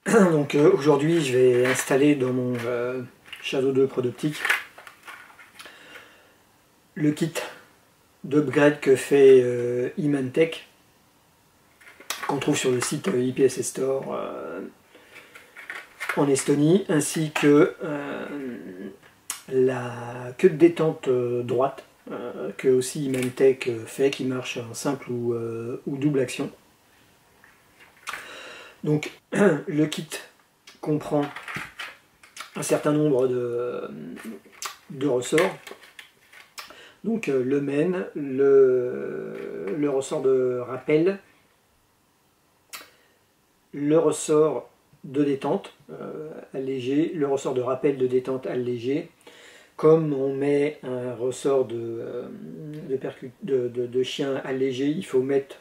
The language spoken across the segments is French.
Donc aujourd'hui je vais installer dans mon Shadow 2 Prodoptique le kit d'upgrade que fait Imantech, qu'on trouve sur le site IPS Store en Estonie, ainsi que la queue de détente droite que aussi Imantech fait, qui marche en simple ou double action. Donc le kit comprend un certain nombre de ressorts. Donc le main, le ressort de rappel, le ressort de détente allégé, le ressort de rappel de détente allégé. Comme on met un ressort de chien allégé, il faut mettre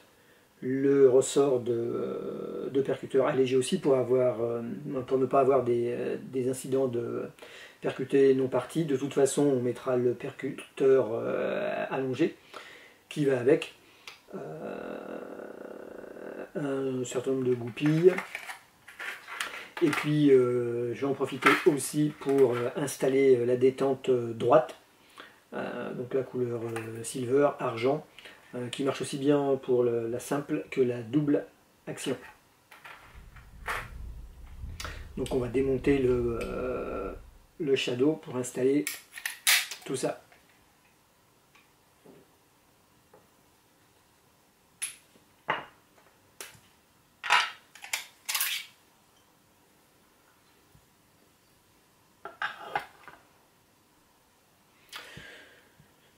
le ressort de percuteur allégé aussi pour ne pas avoir des incidents de percuté non parti. De toute façon, on mettra le percuteur allongé qui va avec, un certain nombre de goupilles. Et puis je vais en profiter aussi pour installer la détente droite, donc la couleur silver, argent, qui marche aussi bien pour la simple que la double action. Donc on va démonter le Shadow pour installer tout ça.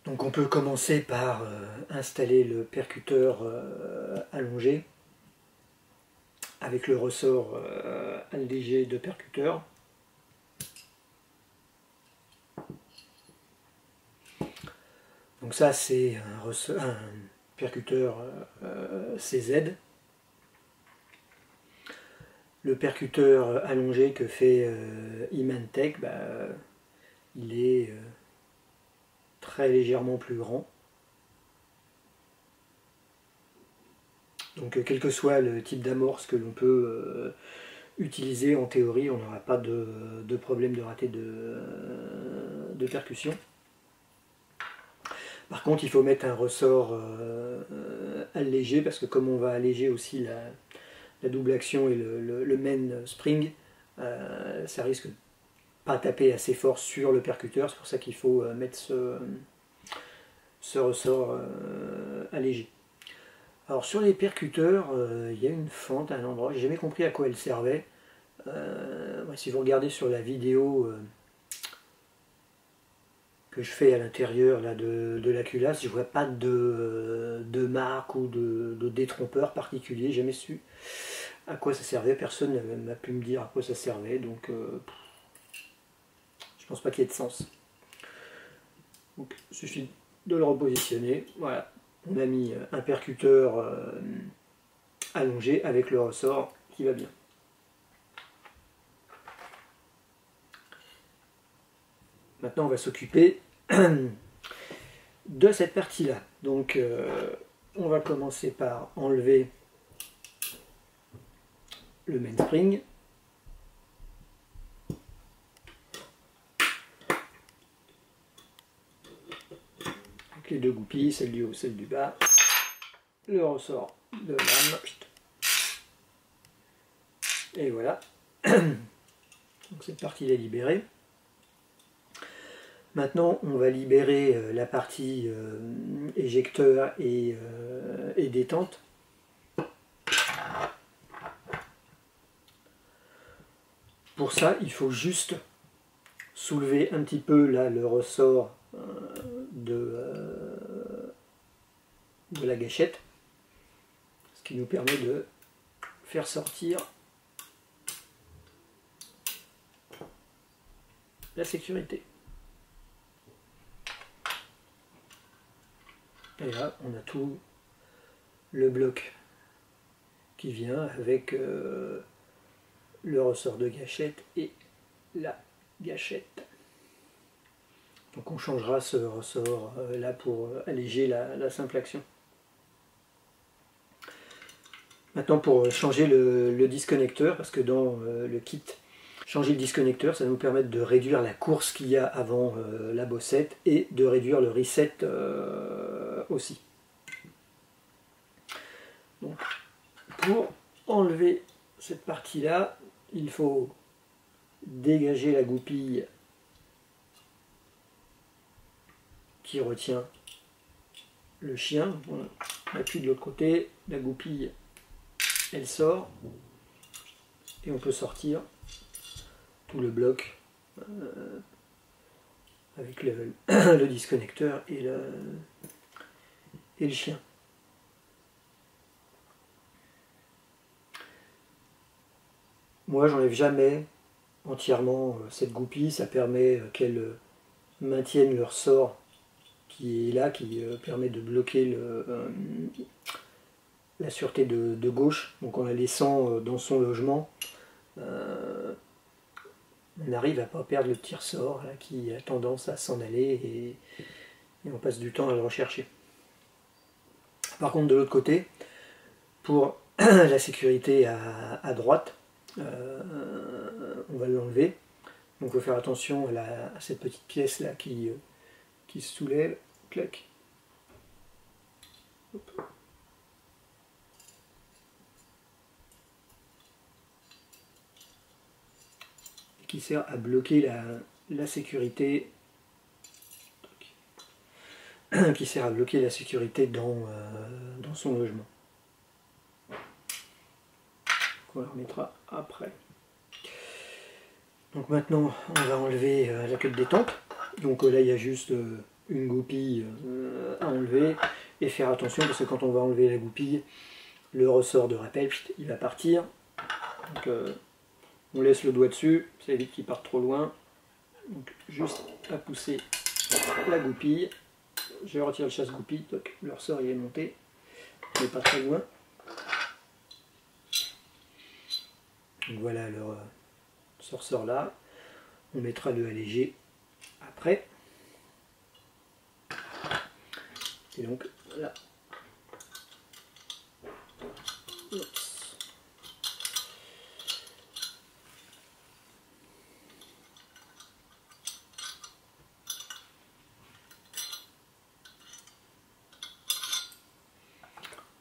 Donc on peut commencer par installer le percuteur allongé avec le ressort allégé de percuteur. Donc ça c'est un percuteur CZ. Le percuteur allongé que fait Imantech, il est très légèrement plus grand. Donc quel que soit le type d'amorce que l'on peut utiliser, en théorie on n'aura pas de problème de raté de percussion. Par contre il faut mettre un ressort allégé, parce que comme on va alléger aussi la double action et le main spring, ça risque de pas taper assez fort sur le percuteur. C'est pour ça qu'il faut mettre ce ressort allégé. Alors sur les percuteurs, il y a une fente à un endroit, j'ai jamais compris à quoi elle servait. Si vous regardez sur la vidéo que je fais à l'intérieur de la culasse, je vois pas de marque ou de détrompeur particulier, j'ai jamais su à quoi ça servait, personne n'a pu me dire à quoi ça servait, donc je pense pas qu'il y ait de sens. Donc il suffit de le repositionner, voilà, on a mis un percuteur allongé avec le ressort qui va bien. Maintenant on va s'occuper de cette partie-là. Donc on va commencer par enlever le mainspring. Avec les deux goupilles, celle du haut, celle du bas. Le ressort de lame. Et voilà. Donc cette partie est libérée. Maintenant, on va libérer la partie éjecteur et détente. Pour ça, il faut juste soulever un petit peu là le ressort de la gâchette, ce qui nous permet de faire sortir la sécurité. Et là, on a tout le bloc qui vient avec le ressort de gâchette et la gâchette. Donc on changera ce ressort là pour alléger la simple action. Maintenant pour changer le disconnecteur, parce que dans le kit, changer le disconnecteur, ça va nous permettre de réduire la course qu'il y a avant la bossette et de réduire le reset aussi. Donc, pour enlever cette partie-là, il faut dégager la goupille qui retient le chien. On appuie de l'autre côté, la goupille elle sort et on peut sortir tout le bloc avec le disconnecteur et le chien. Moi j'enlève jamais entièrement cette goupille, ça permet qu'elle maintienne le ressort qui est là, qui permet de bloquer la sûreté de gauche. Donc en la laissant dans son logement, on arrive à ne pas perdre le petit ressort là, qui a tendance à s'en aller et on passe du temps à le rechercher. Par contre de l'autre côté, pour la sécurité à droite, on va l'enlever. Donc il faut faire attention à cette petite pièce là qui se soulève. Clac. Hop. Et qui sert à bloquer la sécurité. Qui sert à bloquer la sécurité dans son logement. On la remettra après. Donc maintenant on va enlever la queue de détente. Donc là il y a juste une goupille à enlever et faire attention parce que quand on va enlever la goupille, le ressort de rappel il va partir. Donc on laisse le doigt dessus, ça évite qu'il parte trop loin. Donc juste à pousser la goupille. Je retire le chasse-goupille, donc le ressort il est monté, mais pas très loin. Donc voilà ce ressort là. On mettra le allégé après. Et donc là. Oups.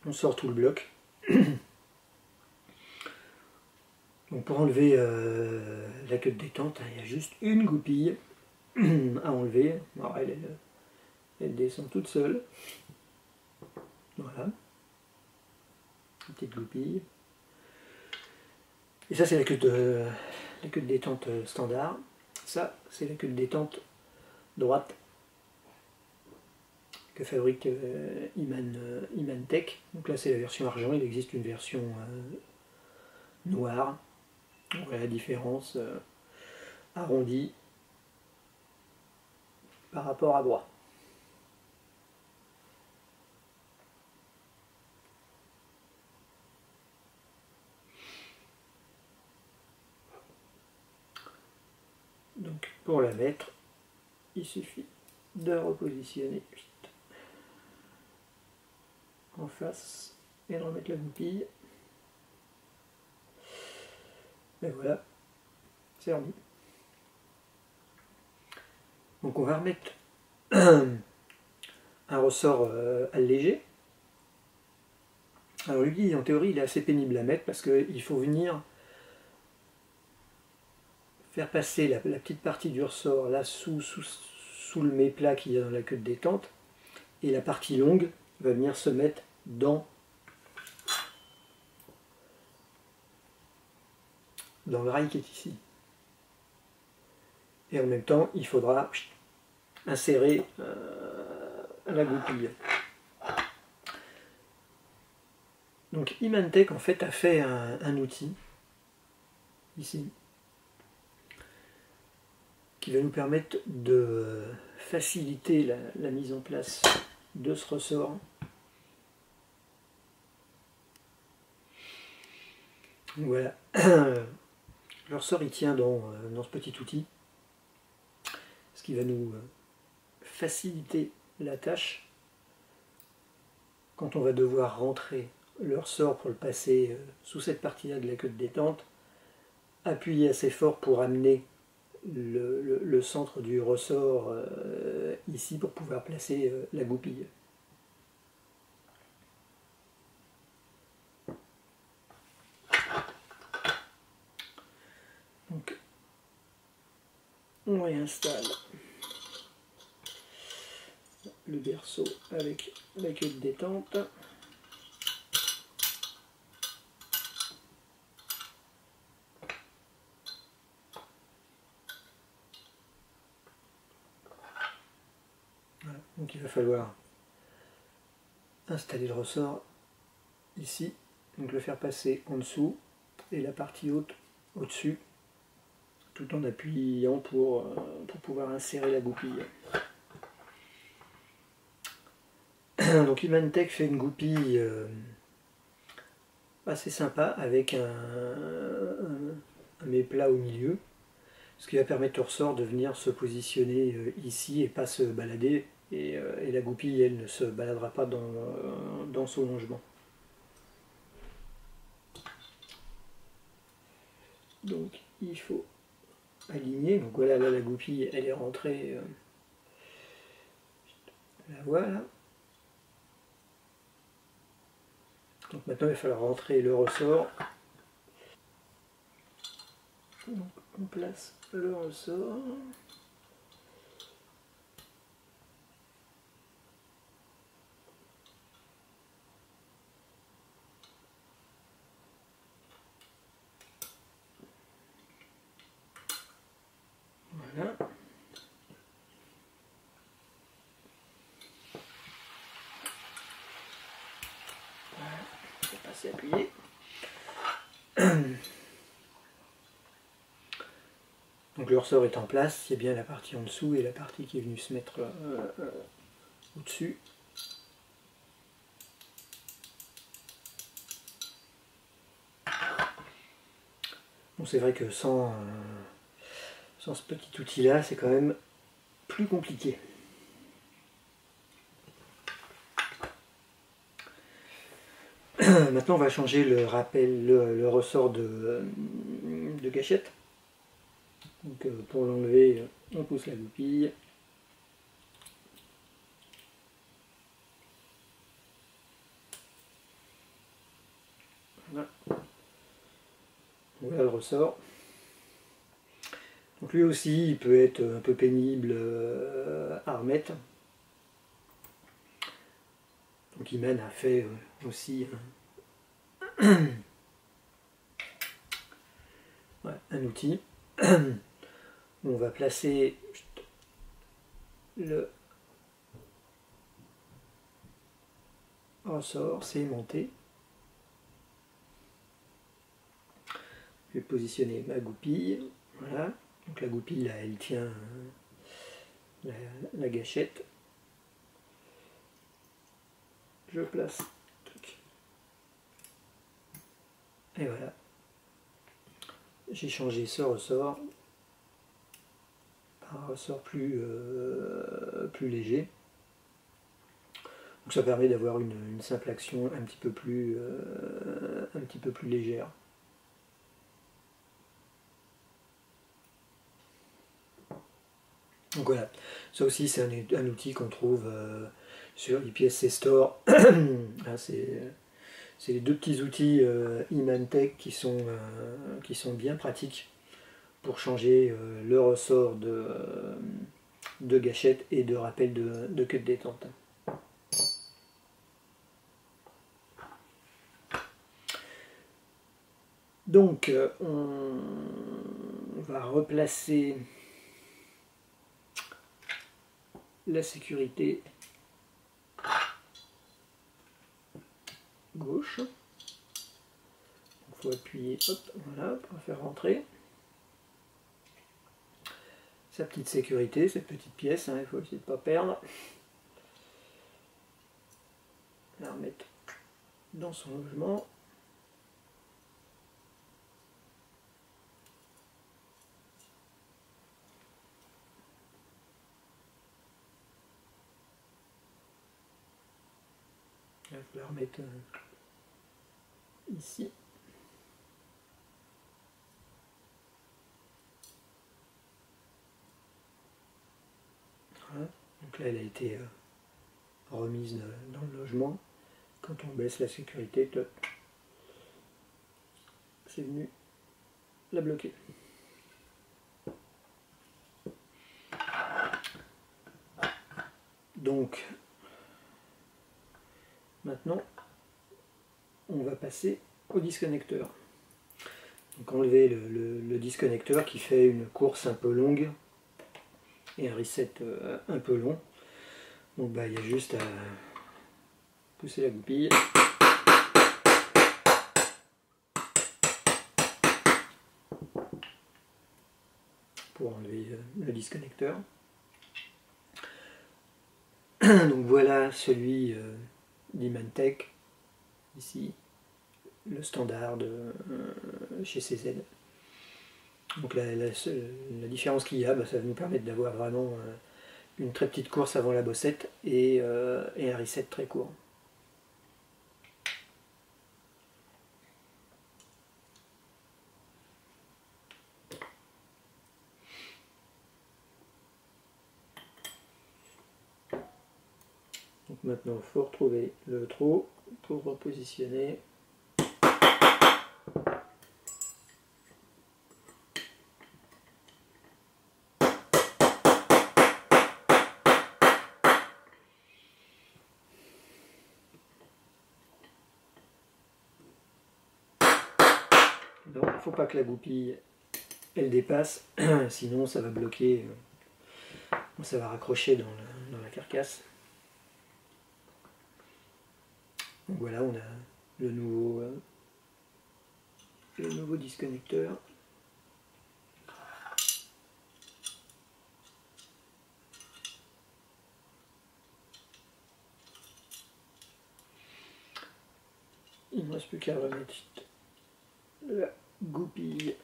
On sort tout le bloc. Donc pour enlever la queue de détente, il y a juste une goupille à enlever. Alors elle descend toute seule. Voilà. Une petite goupille. Et ça c'est la queue de détente standard. Ça c'est la queue de détente droite que fabrique Imantech. Donc là c'est la version argent, il existe une version noire. Donc voilà la différence arrondie par rapport à droit. Donc pour la mettre, il suffit de repositionner en face et de remettre la goupille. Et voilà, c'est remis. Donc on va remettre un ressort allégé. Alors lui, en théorie, il est assez pénible à mettre parce qu'il faut venir faire passer la petite partie du ressort là sous le méplat qu'il y a dans la queue de détente, et la partie longue va venir se mettre dans le rail qui est ici. Et en même temps, il faudra insérer la goupille. Donc Imantech en fait a fait un outil ici qui va nous permettre de faciliter la mise en place de ce ressort. Voilà. Le ressort il tient dans ce petit outil, ce qui va nous faciliter la tâche, quand on va devoir rentrer le ressort pour le passer sous cette partie-là de la queue de détente, appuyer assez fort pour amener le centre du ressort ici pour pouvoir placer la goupille. Donc, on réinstalle le berceau avec la queue de détente. Voilà. Donc il va falloir installer le ressort ici, donc le faire passer en dessous et la partie haute au-dessus, tout en appuyant pour pouvoir insérer la goupille. Donc Imantech fait une goupille assez sympa avec un méplat au milieu, ce qui va permettre au ressort de venir se positionner ici et pas se balader, et la goupille elle ne se baladera pas dans son longement. Donc il faut aligner, donc voilà, là la goupille elle est rentrée, la voilà. Donc maintenant il va falloir rentrer le ressort. Donc on place le ressort. Voilà. Voilà, je vais passer appuyer. Donc le ressort est en place, il y a bien la partie en dessous et la partie qui est venue se mettre au-dessus. Bon, c'est vrai que sans ce petit outil là, c'est quand même plus compliqué. Maintenant on va changer le rappel, le ressort de gâchette. Donc pour l'enlever, on pousse la goupille. Voilà. Voilà le ressort. Donc lui aussi il peut être un peu pénible à remettre. Donc Iman a fait aussi ouais, un outil. On va placer le ressort, c'est monté. Je vais positionner ma goupille. Voilà. Donc la goupille là, elle tient la gâchette. Je place le truc. Et voilà. J'ai changé ce ressort par un ressort plus léger. Donc ça permet d'avoir une simple action un petit peu plus légère. Donc voilà, ça aussi c'est un outil qu'on trouve sur IPSC Store. C'est les deux petits outils Imantech qui sont bien pratiques pour changer le ressort de gâchette et de rappel de queue de détente. Donc on va replacer la sécurité gauche. Il faut appuyer, hop, voilà, pour faire rentrer sa petite sécurité, cette petite pièce, hein, il faut essayer de ne pas perdre. La remettre dans son logement. Il va falloir mettre ici. Voilà. Donc là, elle a été remise dans le logement. Quand on baisse la sécurité, c'est venu la bloquer. Donc, maintenant, on va passer au disconnecteur. Donc enlever le disconnecteur qui fait une course un peu longue et un reset un peu long. Donc il y a juste à pousser la goupille. Pour enlever le disconnecteur. Donc voilà celui d'Imantech, ici, le standard chez CZ. Donc la différence qu'il y a, ça va nous permettre d'avoir vraiment une très petite course avant la bossette et un reset très court. Donc maintenant, il faut retrouver le trou pour repositionner. Donc, il ne faut pas que la goupille elle dépasse, sinon ça va bloquer, ça va raccrocher dans la carcasse. Donc voilà, on a le nouveau disconnecteur. Il ne me reste plus qu'à remettre la goupille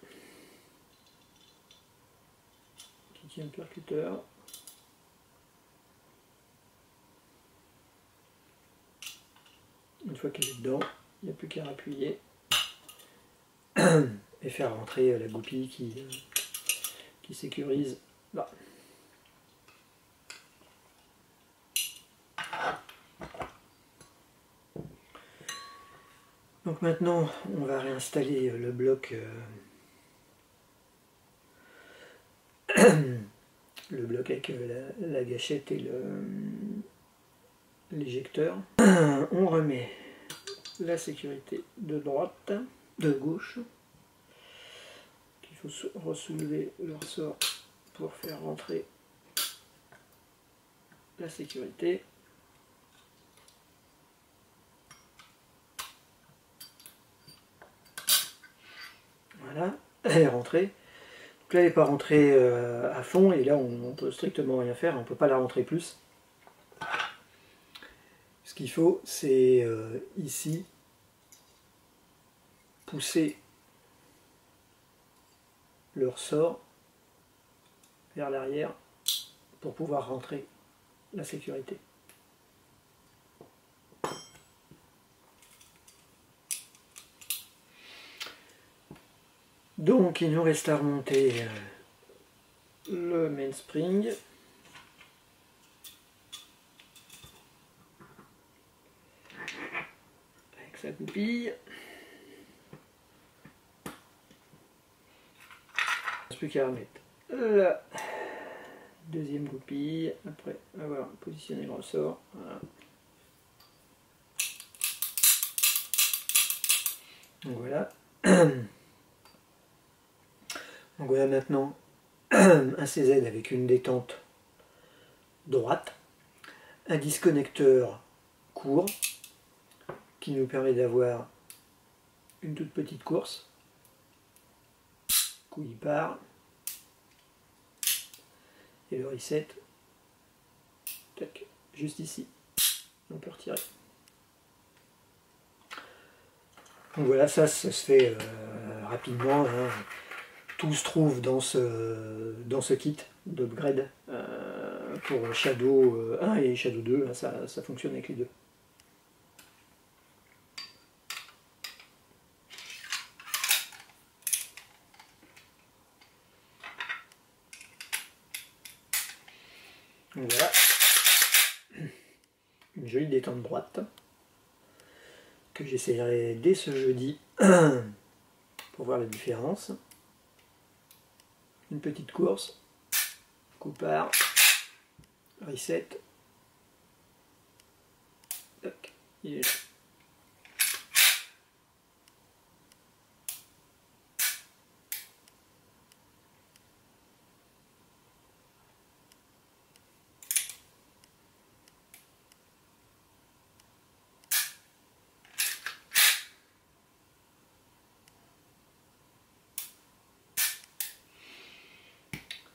qui tient le percuteur. Une fois qu'elle est dedans, il n'y a plus qu'à appuyer et faire rentrer la goupille qui sécurise là. Donc maintenant, on va réinstaller le bloc, avec la gâchette et l'éjecteur. On remet la sécurité de droite, de gauche. Il faut ressoulever le ressort pour faire rentrer la sécurité. Voilà, elle est rentrée. Donc là, elle n'est pas rentrée à fond, et là, on ne peut strictement rien faire, on ne peut pas la rentrer plus. Ce qu'il faut, c'est ici, pousser le ressort vers l'arrière pour pouvoir rentrer la sécurité. Donc il nous reste à remonter le mainspring. Avec sa goupille. Il ne reste plus qu'à remettre la deuxième goupille après avoir positionné le ressort. Voilà. Donc voilà. Donc voilà maintenant un CZ avec une détente droite, un disconnecteur court qui nous permet d'avoir une toute petite course. Coup il part et le reset, tac, juste ici. On peut retirer. Donc voilà, ça se fait rapidement. Hein. Tout se trouve dans ce kit d'upgrade pour Shadow 1 et Shadow 2, ça fonctionne avec les deux. Donc voilà, une jolie détente droite que j'essaierai dès ce jeudi pour voir la différence. Une petite course, coupard, reset, tac, il est là.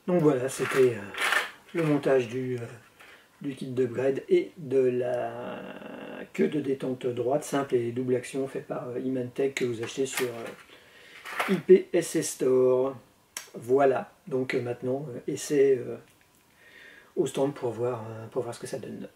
Donc voilà, c'était le montage du kit d'upgrade et de la queue de détente droite simple et double action fait par Imantech que vous achetez sur IPSS Store. Voilà, donc maintenant essai au stand pour voir ce que ça donne.